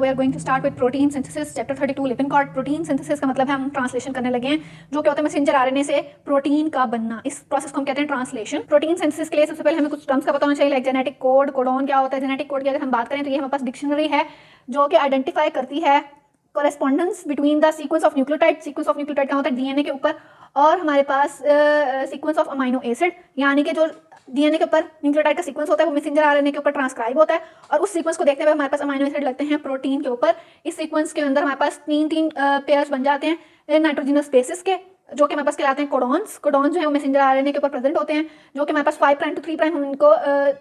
We are going to start with protein synthesis chapter 32 Lippincott. Protein synthesis का मतलब है हम translation करने लगे हैं, जो क्या होता है मैसेंजर आरएनए से प्रोटीन का बनना। इस प्रोसेस को हम कहते हैं ट्रांसलेशन। प्रोटीन सिंथेसिस के लिए सबसे पहले हमें कुछ टर्म्स का पता होना चाहिए, लाइक जेनेटिक कोड, कोडॉन क्या होता है। जेनेटिक कोड की अगर हम बात करें तो ये हमारे पास डिक्शनरी है जो कि आइडेंटिफाई करती है correspondence between the sequence of nucleotide. Sequence of nucleotide क्या होता है, डीएनए के ऊपर, और हमारे पास सीक्वेंस ऑफ अमाइनो एसिड, यानी कि जो डीएनए के ऊपर न्यूक्लियोटाइड का सीक्वेंस होता है वो मैसेंजर आरएनए के ऊपर ट्रांसक्राइब होता है, और उस सीक्वेंस को देखने पर हमारे पास अमाइनो एसिड लगते हैं प्रोटीन के ऊपर। इस सीक्वेंस के अंदर हमारे पास तीन पेयर्स बन जाते हैं नाइट्रोजनस बेसिस के, जो कि हमारे पास कहलाते हैं कोडॉन्स। कोडॉन्स जो है वो मैसेंजर आरएनए के ऊपर प्रेजेंट होते हैं, जो कि हमारे पास 5 प्राइम टू 3 प्राइम हम इनको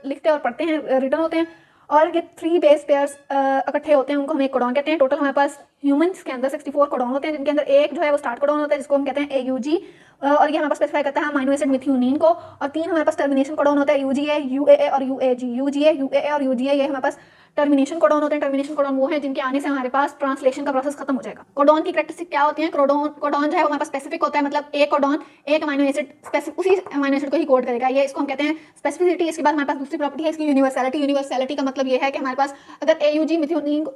लिखते हैं और पढ़ते हैं, रिटर्न होते हैं। और ये 3 बेस पेयर्स इकट्ठे होते हैं, उनको हम एक कोडॉन कहते हैं। टोटल हमारे पास ह्यूमंस के अंदर 64 कोडॉन होते हैं, जिनके अंदर एक जो है वो स्टार्ट कोडॉन होता है जिसको हम कहते हैं AUG, और ये हमारे पास स्पेसिफाई करता है अमाइनो एसिड मिथ्योनिन को। और 3 हमारे पास टर्मिनेशन कोडॉन होता है, UGA, UAA और UAG। UGA, UAA और UGA ये हमारे पास टर्मिनेशन कोडॉन होते हैं। टर्मिनेशन कोडॉन वो है जिनके आने से हमारे पास ट्रांसलेशन का प्रोसेस खत्म हो जाएगा। कोडॉन की कैरेक्टरिस्टिक क्या होती है, कोडॉन जो है वो हमारे पास स्पेसिफिक होता है, मतलब एक कोडॉन एक अमाइनो एसिड उसी अमाइनो एसिड को ही कोड करेगा, ये इसको हम कहते हैं स्पेसिफिसिटी। इसके बाद हमारे पास दूसरी प्रॉपर्टी है इसकी यूनिवर्सैलिटी। यूनिवर्सैलिटी का मतलब ये है कि हमारे पास अगर AUG मिथ्योनिन को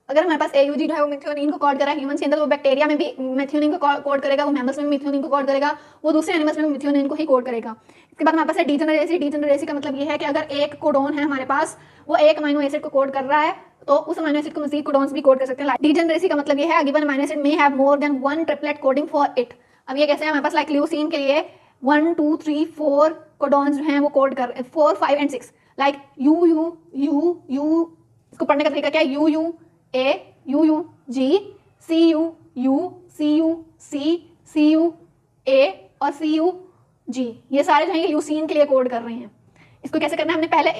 अगर हमारे पास AUG जो है वो मिथ्योनिन को कोड कर रहा है ह्यूमंस के अंदर, वो बैक्टीरिया में भी मिथ्योनिन को कोड करेगा, वो मैमल्स में भी मिथ्योनिन को कोड करेगा, वो दूसरे एनिमल्स में भी मिथ्योनिन को ही कोड करेगा। इसके बाद हमारे पास है डीजेनरेसी। डीजेनरेसी का मतलब ये है कि अगर एक कोडॉन है हमारे पास, वो एक अमाइनो एसिड को कोड कर रहा है, तो उस अमाइनो एसिड को मजीद कोडॉन्स भी कोड कर सकते हैं। डीजेनरेसी का मतलब ये है given amino acid may have more than 1 triplet coding for it. अब ये कैसे है, हमारे पास लाइक ल्यूसीन के लिए 1 2 3 4 कोडॉन्स जो हैं वो कोड कर 4 5 एंड 6, लाइक यू। इसको पढ़ने का तरीका क्या है, UUA, UUG, CUU, CUC, CUA और CUG, ये सारे जो हैं ल्यूसीन के लिए कोड कर रहे हैं। इसको कैसे करना है, हमने पहले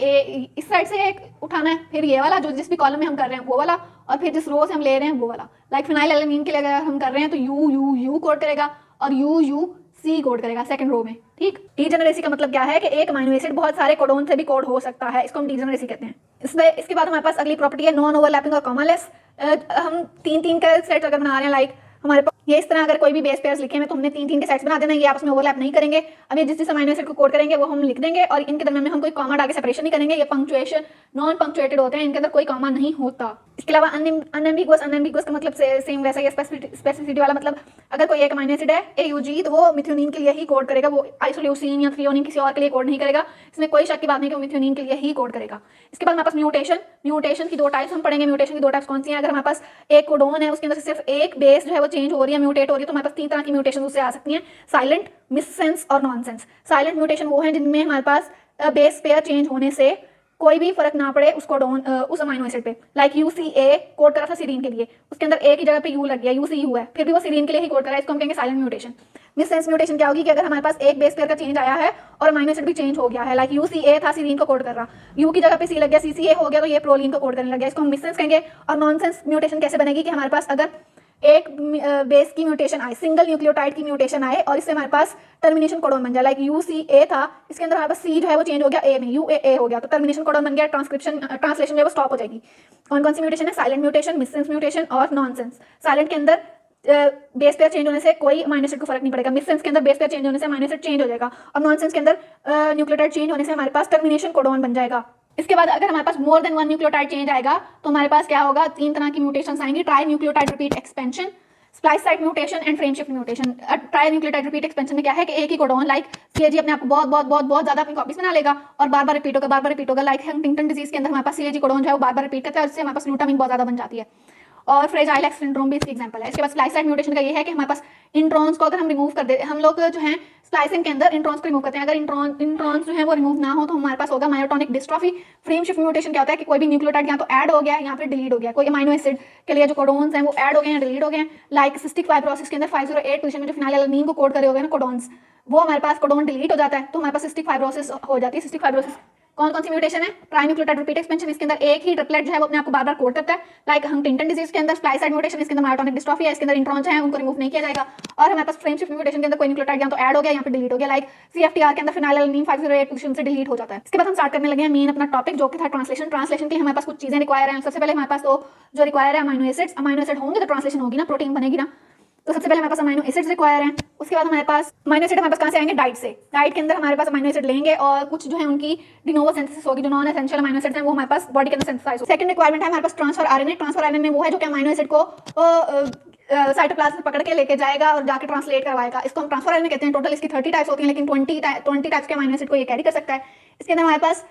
इस साइड से एक उठाना है, फिर ये वाला जो जिस भी कॉलम में हम कर रहे हैं वो वाला, और फिर जिस रो से हम ले रहे हैं वो वाला। लाइक फिनाइल एलानीन के लिए अगर हम कर रहे हैं तो UUU कोड करेगा और UUC कोड करेगा सेकंड रो में, ठीक। डीजेनरेसी का मतलब क्या है कि एक अमाइनो एसिड बहुत सारे कोडॉन से भी कोड हो सकता है, इसको हम डीजेनरेसी कहते हैं। इसके बाद हमारे पास अगली प्रॉपर्टी है नॉन ओवरलैपिंग और कॉमालेस। हम 3 का सेट अगर बना रहे हैं, लाइक हमारे पास ये इस तरह अगर कोई भी बेस पेयर्स लिखे हैं तो हमने 3 के सेट्स बना देना, ये आपस में ओवरलैप नहीं करेंगे। अब ये जिस अमाइनो एसिड को कोड करेंगे वो हम लिख देंगे, और इनके दरमियान में हम कोई कॉमा डाल के सेपरेशन नहीं करेंगे। ये पंक्चुएशन नॉन पंक्चुएटेड होते हैं, इनके अंदर कोई कॉमा नहीं होता। इसके अलावा अनएम्बिगुअस। अनएम्बिगुअस का मतलब सेम वैसा ही स्पेसिफिसिटी वाला, मतलब अगर कोई एक अमाइनो एसिड है AUG तो वो मिथ्योनिन के लिए ही कोड करेगा, वो आइसोल्यूसिन या थ्रियोनिन किसी और के लिए कोड नहीं करेगा। इसमें कोई शक की बात नहीं कि वो मिथ्योनिन के लिए ही कोड करेगा। इसके बाद हमारे पास म्यूटेशन। म्यूटेशन की 2 टाइप्स हम पढ़ेंगे। म्यूटेशन की 2 टाइप्स कौन सी हैं, अगर हमारे पास एक कोडॉन है उसके अंदर सिर्फ एक बेस जो है वो चेंज हो रही है, म्यूटेट हो रही है, तो हमारे पास 3 तरह की म्यूटेशन उससे आ सकती हैं, साइलेंट, मिससेंस और नॉनसेंस। साइलेंट म्यूटेशन वो है जिनमें हमारे पास बेस पेयर चेंज होने से कोई भी फर्क ना पड़े उस कोडॉन उस अमाइनो एसिड पे। लाइक UCA कोड करा था सीरीन के लिए, उसके अंदर A की जगह पे U लग गया, UCU है, फिर भी वो सीरीन के लिए ही कोड करा है, इसको हम कहेंगे साइलेंट म्यूटेशन। मिससेंस म्यूटेशन क्या होगी कि अगर हमारे पास एक बेस पेयर का चेंज आया है और अमाइनो एसिड भी चेंज हो गया है, लाइक UCA था सीरीन को कोड कर रहा, U की जगह पे C लग गया, CCA हो गया, तो ये प्रोलीन को कोड करने लग गया, इसको हम मिससेंस कहेंगे। और नॉनसेंस म्यूटेशन कैसे बनेगी कि हमारे पास अगर एक बेस की म्यूटेशन आए, सिंगल न्यूक्लियोटाइड की म्यूटेशन आए, और इससे हमारे पास टर्मिनेशन कोडॉन बन जाए, लाइक UCA था, इसके अंदर हमारे पास C जो है वो चेंज हो गया A में, UAA हो गया, तो टर्मिनेशन कोडॉन बन गया, ट्रांसलेशन जो है वो स्टॉप हो जाएगी। कौन कौन सी म्यूटेशन है, साइलेंट म्यूटेशन, मिससेंस म्यूटेशन और नॉनसेंस। साइलेंट के अंदर बेस पेयर चेंज होने से कोई अमाइनो एसिड को फर्क नहीं पड़ेगा, मिससेंस के अंदर बेस पेयर चेंज होने से अमाइनो एसिड चेंज हो जाएगा, और नॉनसेंस के अंदर न्यूक्लियोटाइड चेंज होने से हमारे पास टर्मिनेशन कोडॉन बन जाएगा। इसके बाद अगर हमारे पास मोर देन 1 न्यूक्लियोटाइड चेंज आएगा तो हमारे पास क्या होगा, 3 तरह की म्यूटेशंस आएंगी, tri nucleotide repeat expansion, splice site mutation and frame shift mutation. Tri nucleotide repeat expansion में क्या है कि एक ही कोडॉन लाइक CAG अपने आप को बहुत ज्यादा अपनी कॉपीज बना लेगा और बार बार रिपीट होगा। लाइक हंटिंगटन डिजीज के अंदर हमारे पास CAG कोडॉन जो है वो बार बार रिपीट करता है, जिससे हमारे पास ग्लूटामिन बहुत ज्यादा बन जाती है, और फ्रेजाइल एक्स सिंड्रोम भी इसकी एग्जांपल है। इसके बाद स्प्लाइस साइट म्यूटेशन का ये है कि हमारे पास इंट्रॉन्स को अगर हम रिमूव कर दे, हम लोग जो हैं स्प्लाइसिंग के अंदर इंट्रॉन्स को रिमूव करते हैं, अगर इंट्रॉन्स जो है वो रिमूव ना हो तो हमारे पास होगा myotonic dystrophy. Frame shift mutation क्या होता है कि कोई भी न्यूक्लियोटाइड या तो ऐड हो गया या फिर डिलीट हो गया, कोई अमाइनो एसिड के लिए जो कोडॉन्स हैं वो ऐड हो गए या डिलीट हो गए। लाइक सिस्टिक फाइब्रोसिस के अंदर 508 पोजीशन में जो फिनाइलएलानीन को कोड करे हो गए ना कोडॉन्स, वो हमारे पास कोडॉन डिलीट हो जाता है, तो हमारे पास सिस्टिक फाइब्रोसिस हो जाती है। सिस्टिक फाइब्रोसिस कौन कौन सी म्यूटेशन है, ट्राई न्यूक्लियोटाइड रिपीट एक्सपेंशन, इसके अंदर एक ही ट्रिपलेट जो है वो अपने आप को बार बार कोड करता है। लाइक हंटिंगटन डिजीज के अंदर स्प्लाइस साइट म्यूटेशन, इसके अंदर मायोटोनिक डिस्ट्रॉफी है, इसके अंदर इंट्रॉन्स हैं उनको रिमूव नहीं किया जाएगा। और हमारे पास फ्रेम शिफ्ट म्यूटेशन के अंदर कोई न्यूक्लियोटाइड या तो ऐड हो गया या फिर डिलीट हो गया, लाइक CFTR के अंदर फिनाइलएलानीन 508 पोजीशन से डिलीट हो जाता है। इसके बाद हम स्टार्ट करने लगे हैं मेन अपना टॉपिक जो कि था ट्रांसलेशन। ट्रांसलेशन के लिए हमारे पास कुछ चीजें रिक्वायर हैं। सबसे पहले हमारे पास तो जो रिक्वायर है अमाइनो एसिड होंगे तो ट्रांसलेशन होगी ना, प्रोटीन बनेगी ना, तो सबसे पहले हमारे पास अमाइनो एसिड्स रिक्वायर हैं, उसके बाद हमारे पास अमाइनो एसिड हमारे पास कहाँ से आएंगे, डाइट से। डाइट के अंदर हमारे पास अमाइनो एसिड लेंगे और कुछ जो है उनकी डिनोवो सिंथेसिस होगी, जो नॉन एसेंशियल अमाइनो एसिड्स हैं वो हमारे पास बॉडी के अंदर सिंथेसाइज हो। सेकंड रिक्वायरमेंट है हमारे पास ट्रांसफर आरएनए। ट्रांसफर आरएनए वो है जो कि अमाइनो एसिड को साइटोप्लाज्म से पकड़ के लेके जाएगा और जाके ट्रांसलेट करवाएगा। इसको हम ट्रांसफर आरएनए कहते हैं। टोटल इसकी 30 टाइप्स होती हैं, लेकिन 20 टाइप्स के अमाइनो एसिड को ये कैरी कर सकता है। इसके अंदर हमारे पास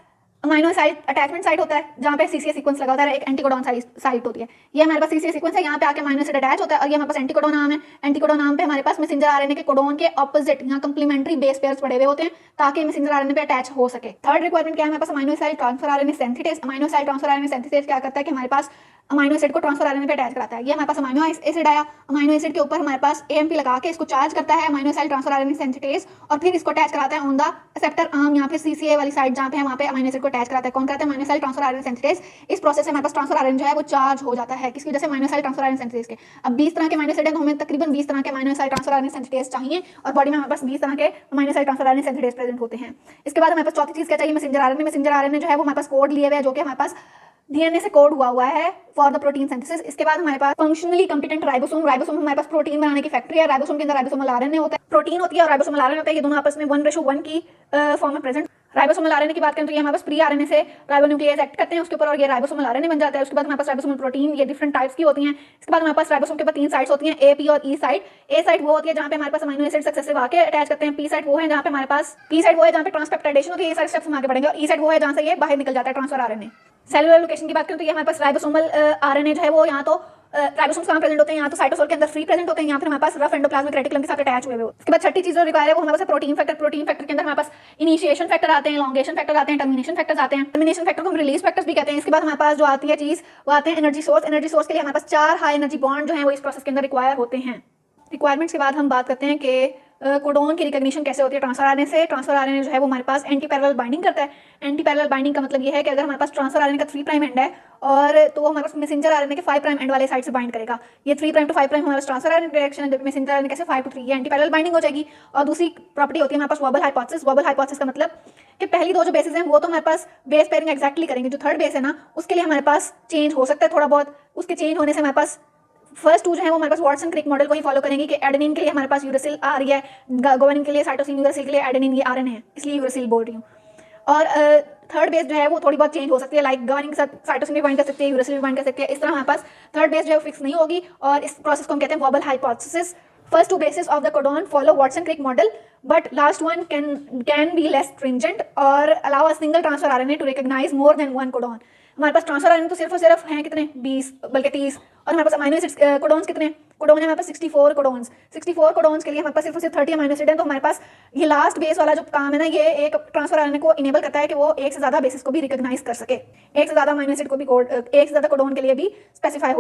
अमाइनो साइट अटैचमेंट साइट होता है, जहाँ पे सीसीए सीक्वेंस लगा होता है, एक एंटीकोडॉन साइट होती है। ये हमारे पास सीसीए सीक्वेंस है, यहाँ पे आके अमाइनो एसिड अटैच होता है, और ये हमारे पास एंटीकोडॉन नाम है। एंटीकोडॉन नाम पे हमारे पास मैसेंजर आरएनए के कोडॉन के ऑपोजिट यहाँ कंप्लीमेंट्री बेस पेयर्स पड़े हुए होते हैं, ताकि मैसेंजर आरएनए पे अटैच हो सके। थर्ड रिक्वायरमेंट क्या है हमारे पास, aminoacyl transfer RNA synthesis. Aminoacyl transfer RNA synthesis क्या करता है कि हमारे पास अमाइनो एसिड को ट्रांसफर आरएनए पे अटैच कराता है। ये हमारे पास अमाइनो एसिड आया, अमाइनो एसिड के ऊपर हमारे पास एएमपी लगा के इसको चार्ज करता है amino site transfer RNA synthesis, और फिर इसको अटैच कराता है ऑन द रिसेप्टर आर्म, यहाँ पे सीसीए वाली साइड जहाँ पे है वहाँ पे अमाइनो एसिड को अटैच कराता है। कौन कराता है, amino site transfer RNA synthesis. इस प्रोसेस से हमारे पास ट्रांसफर आरएनए जो है वो चार्ज हो जाता है, किसकी वजह से, amino site transfer RNA synthesis के। अब 20 तरह के अमाइनो एसिड है, तो हमें तकरीबन 20 तरह के amino site transfer RNA synthesis चाहिए, और बॉडी में हमारे पास 20 तरह के amino site transfer RNA synthesis present होते हैं। इसके बाद हमारे पास चौथी चीज क्या चाहिए, मैसेंजर आरएनए। मैसेंजर आरएनए जो है वो हमारे पास कोड लिए हुए है, जो कि हमारे पास डीएनए से कोड हुआ है फॉर द प्रोटीन सिंथेसिस। इसके बाद हमारे पास फंक्शनली कंपिटेंट राइबोसोम। राइबोसोम हमारे पास प्रोटीन बनाने की फैक्ट्री है। राइबोसोम के अंदर राइबोसोमल आरएनए होता है, प्रोटीन होती है, और राइबोसोमल आरएनए होता है। ये दोनों आपस में 1:1 की फॉर्म में प्रेजेंट। राइबोसोमल आरएनए की बात करें तो ये हमारे पास प्री आरएनए से राइबोन्यूक्लियस एक्ट करते हैं उसके ऊपर, और ये राइबोसोमल आरएनए बन जाता है। उसके बाद हमारे पास राइबोसोमल प्रोटीन, ये डिफरेंट टाइप्स की होती हैं। इसके बाद हमारे पास राइबोसोम के ऊपर 3 साइट्स होती हैं, ए, पी और ई साइट। ए साइट वो होती है जहाँ पे हमारे पास अमीनो एसिड सक्सेसिव आके अटैच करते हैं। पी साइट वो है जहाँ पे हमारे पास ट्रांसपेप्टाइडेशन होती है। ये सारे स्टेप्स हम आगे पढ़ेंगे। और ई साइट वो है जहाँ से ये बाहर निकल जाता है ट्रांसफर आरएनए। सेलुलर लोकेशन की बात करें तो ये हमारे पास राइबोसोमल आरएनए जो है वो यहाँ तो राइबोसोम्स कहाँ प्रेजेंट होते हैं, यहाँ तो साइटोसोल के अंदर फ्री प्रेजेंट होते हैं, यहाँ पर हमारे पास रफ एंडोप्लाज्मिक रेटिकुलम के साथ अटैच हुए हो। उसके बाद छठी चीज जो रिक्वायर है वो हमारे पास प्रोटीन फैक्टर। प्रोटीन फैक्टर के अंदर हमारे पास इनिशिएशन फैक्टर आते हैं, लॉन्गेशन फैक्टर आते हैं, टर्मिनेशन फैक्टर्स आते हैं। टर्मिनेशन फैक्टर को हम रिलीज फैक्टर्स भी कहते हैं। इसके बाद हमारे पास जो आती है चीज वो आते हैं एनर्जी सोर्स। एनर्जी सोर्स के लिए हमारे पास 4 हाई एनर्जी बॉन्ड जो है वो इस प्रोसेस के अंदर रिक्वायर होते हैं। रिक्वायरमेंट्स के बाद हम बात करते हैं कि कोडोन की रिकॉग्निशन कैसे होती है ट्रांसफर आरएनए से। ट्रांसफर आरएनए जो है वो हमारे पास एंटी पैरेलल बाइंडिंग करता है। एंटी पैरेलल बाइंडिंग का मतलब ये है कि अगर हमारे पास ट्रांसफर आरएनए का 3 प्राइम एंड है और तो हमारे पास मैसेंजर आरएनए के 5 प्राइम एंड वाले साइड से बाइंड करेगा। ये 3 प्राइम टू 5 प्राइम हमारे पास ट्रांसफर आरएनए डायरेक्शन है, मैसेंजर आरएनए कैसे 5 to 3, ये एंटी पैरेलल बाइंडिंग हो जाएगी। और दूसरी प्रॉपर्टी होती है हमारे पास वॉबल हाइपोथेसिस। वॉबल हाइपोथेसिस का मतलब कि पहली 2 जो बेसिस हैं वो तो हमारे पास बेस पेयरिंग एक्जैक्टली करेंगे, जो थर्ड बेस है ना उसके लिए हमारे पास चेंज हो सकता है थोड़ा बहुत। उसके चेंज होने से हमारे पास फर्स्ट 2 जो है वो हमारे पास वाटसन क्रिक मॉडल को ही फॉलो करेंगे कि एडेनिन के लिए हमारे पास यूरासिल आ रही है, गोवेनिन के लिए साइटोसिन, यूरासिल के लिए एडेनिन, ये आरएनए है इसलिए यूरासिल बोल रही हूँ। और थर्ड बेस जो है वो थोड़ी बहुत चेंज हो सकती है, लाइक गोवेनिन के साथ साइटोसिन भी बाइंड कर सकती है, यूरासिल भी बाइंड कर सकती है। इस तरह हमारे पास थर्ड बेस जो है फिक्स नहीं होगी, और इस प्रोसेस को हम कहते हैं vowel hypothesis. First 2 bases of the codon follow Watson-Crick model, but last one can be less stringent or allow a single transfer RNA to recognize more than one codon. हमारे पास transfer RNA तो सिर्फ और सिर्फ हैं कितने 20 बल्कि 30, और हमारे पास अमीनो एसिड्स कोडॉन्स कितने कोडॉन है हमारे पास 64 कोडॉन्स। 64 कोडॉन्स के लिए हमारे पास सिर्फ और सिर्फ 30 अमीनो एसिड हैं। तो हमारे पास ये लास्ट बेस वाला जो काम है ना, ये एक ट्रांसफर आरएनए को इनेबल करता है कि वो एक से ज्यादा बेसिस को भी रिकॉग्नाइज कर सके, एक से ज्यादा अमीनो एसिड को भी एक से ज्यादा कोडॉन के लिए भी स्पेसिफाई हो